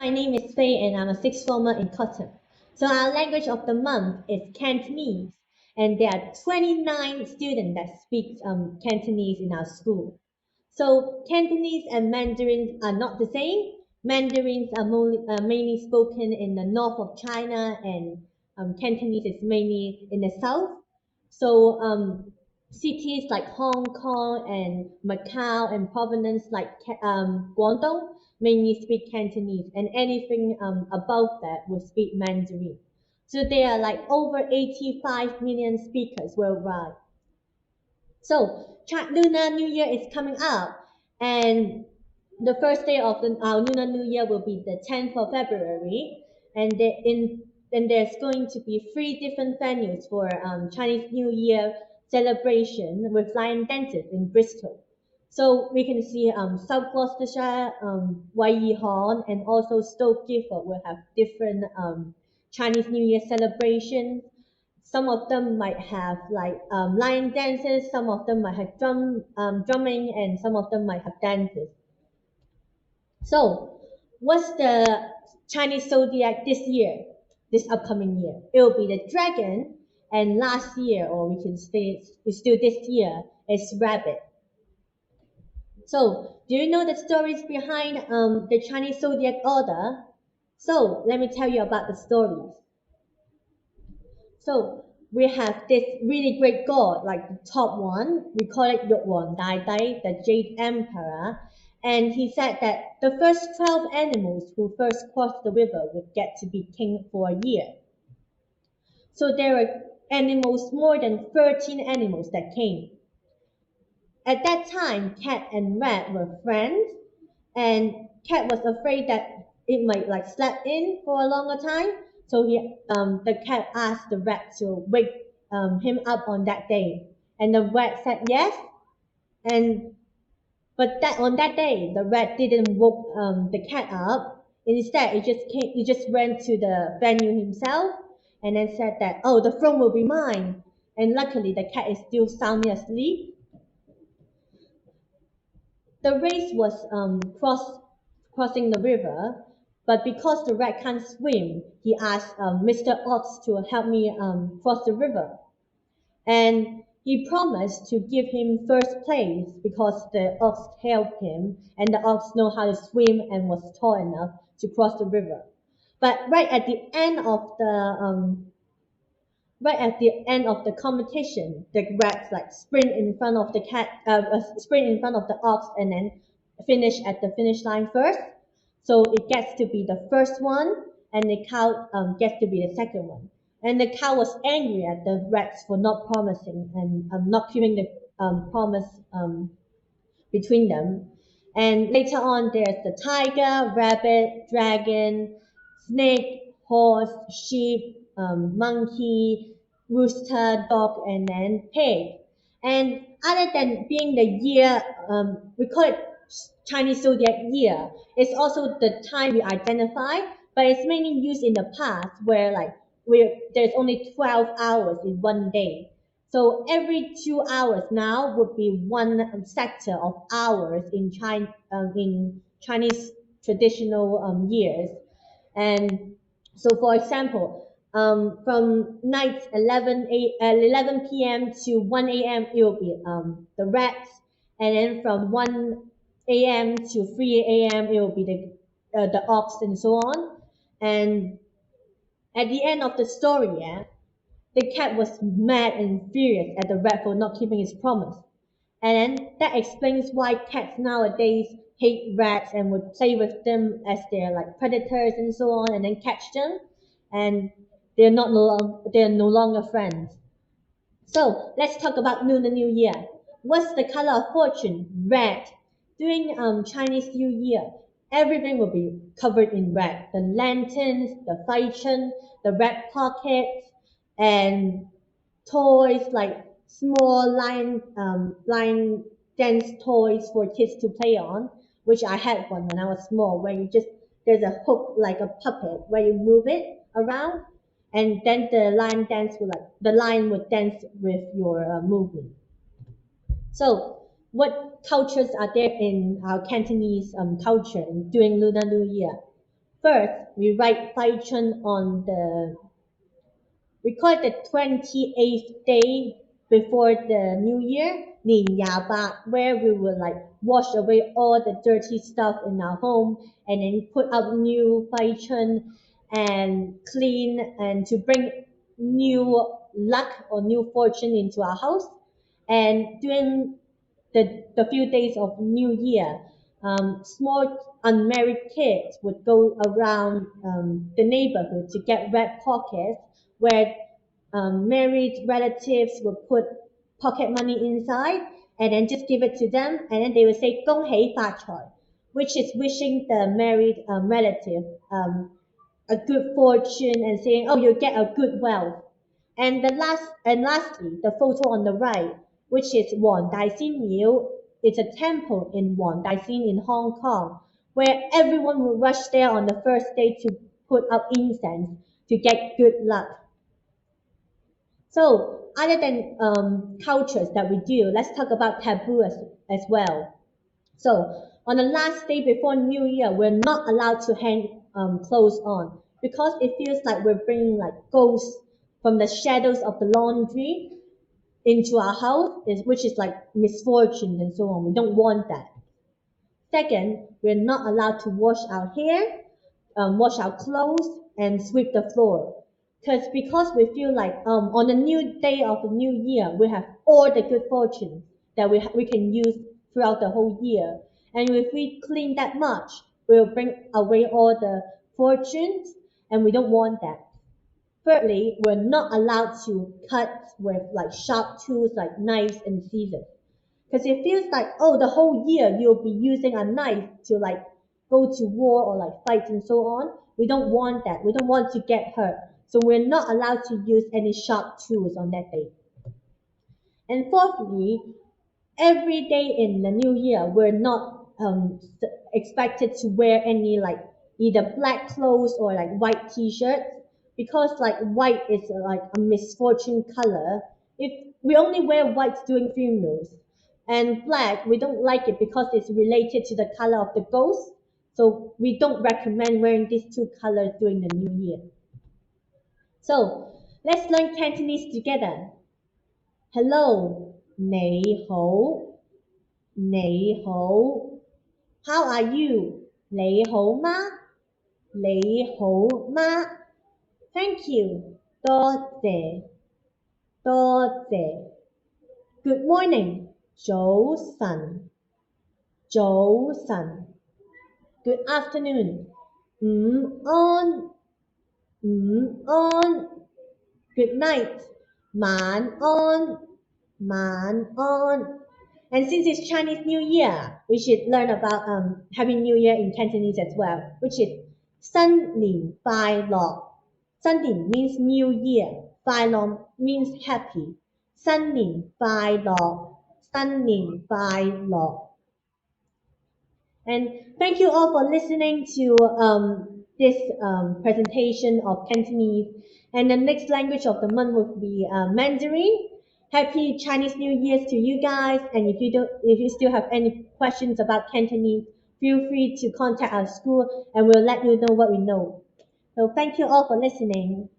My name is Faye and I'm a sixth former in Cotton. So our language of the month is Cantonese, and there are 29 students that speak Cantonese in our school. So Cantonese and Mandarins are not the same. Mandarins are mainly spoken in the north of China, and Cantonese is mainly in the south. So cities like Hong Kong and Macau and provinces like Guangdong mainly speak Cantonese, and anything above that will speak Mandarin. So there are like over 85 million speakers worldwide. So Lunar New Year is coming up, and the first day of our Lunar New Year will be the 10th of February, and there's going to be three different venues for Chinese New Year celebration with lion dances in Bristol. So we can see South Gloucestershire, Horn, and also Stoke Gifford will have different Chinese New Year celebrations. Some of them might have like line dances, some of them might have drumming, and some of them might have dances. So, what's the Chinese zodiac this year, this upcoming year? It will be the dragon, and last year, or we can say it's still this year, is rabbit. So, do you know the stories behind the Chinese zodiac order? So, let me tell you about the stories. So we have this really great god, like the top one. We call it Yuan Dai Dai, the Jade Emperor. And he said that the first 12 animals who first crossed the river would get to be king for a year. So there were animals, more than 13 animals that came. At that time, cat and rat were friends, and cat was afraid that it might like sleep in for a longer time. So the cat asked the rat to wake him up on that day, and the rat said yes. And but that on that day, the rat didn't woke the cat up. Instead, it just ran to the venue himself, and then said that, oh, the throne will be mine. And luckily, the cat is still soundly asleep. The race was crossing the river, but because the rat can't swim, he asked Mr. Ox to help me cross the river. And he promised to give him first place because the ox helped him, and the ox know how to swim and was tall enough to cross the river. But right at the end of the competition, the rats like sprint in front of the ox, and then finish at the finish line first. So it gets to be the first one, and the cow gets to be the second one. And the cow was angry at the rats for not promising and not keeping the promise between them. And later on, there's the tiger, rabbit, dragon, snake, horse, sheep, monkey, rooster, dog, and then pig. And other than being the year, we call it Chinese zodiac year. It's also the time we identify, but it's mainly used in the past where like there's only 12 hours in one day. So every 2 hours now would be one sector of hours in Chinese traditional years. And so, for example, from night 11 p.m. to 1 a.m. it will be the rats, and then from 1 a.m. to 3 a.m. it will be the ox and so on. And at the end of the story, yeah, the cat was mad and furious at the rat for not keeping his promise. And then that explains why cats nowadays hate rats and would play with them as they're like predators and so on, and then catch them, and they're no longer friends. So let's talk about Lunar New Year. What's the color of fortune? Red. During Chinese New Year, everything will be covered in red. The lanterns, the faichen, the red pockets, and toys like small line dance toys for kids to play on, which I had one when I was small, where you just there's a hook like a puppet where you move it around, and then the line would dance with your movement. So, what cultures are there in our Cantonese culture during Lunar New Year? First, we write Fai Chun on the we call it the 28th day before the New Year, 年廿八, where we will like wash away all the dirty stuff in our home and then put up new Chun and clean and to bring new luck or new fortune into our house. And during the few days of New Year, small unmarried kids would go around the neighborhood to get red pockets where married relatives would put pocket money inside and then just give it to them and then they would say 恭喜发财, which is wishing the married relative a good fortune and saying, oh, you'll get a good wealth. And lastly, the photo on the right, which is Wang Daixin Miu. It's a temple in Wang Daixin in Hong Kong, where everyone will rush there on the first day to put up incense to get good luck. So, other than cultures that we do, let's talk about taboo as well. So on the last day before New Year, we're not allowed to hang clothes on because it feels like we're bringing like ghosts from the shadows of the laundry into our house, which is like misfortune and so on. We don't want that. Second, we're not allowed to wash our hair, wash our clothes, and sweep the floor. Because we feel like on the new day of the new year, we have all the good fortune that we can use throughout the whole year. And if we clean that much, we'll bring away all the fortunes, and we don't want that. Thirdly, we're not allowed to cut with like sharp tools like knives and scissors. Because it feels like, oh, the whole year you'll be using a knife to like go to war or like fight and so on. We don't want that. We don't want to get hurt. So we're not allowed to use any sharp tools on that day. And fourthly, every day in the new year, we're not expected to wear any like either black clothes or like white t-shirts because like white is like a misfortune color. If we only wear white during funerals and black, we don't like it because it's related to the color of the ghost. So we don't recommend wearing these two colors during the new year. So let's learn Cantonese together. Hello, 你好,你好. How are you? 你好嗎?你好嗎? Thank you. 多謝,多謝. Good morning. 早晨,早晨. Good afternoon. 午安,午安. Good night. 晚安,晚安. And since it's Chinese New Year, we should learn about Happy New Year in Cantonese as well, which is 新年快樂. 新年 means New Year. 快樂 means happy. 新年快樂,新年快樂. And thank you all for listening to this presentation of Cantonese. And the next language of the month will be Mandarin. Happy Chinese New Year's to you guys. And if you still have any questions about Cantonese, feel free to contact our school and we'll let you know what we know. So thank you all for listening.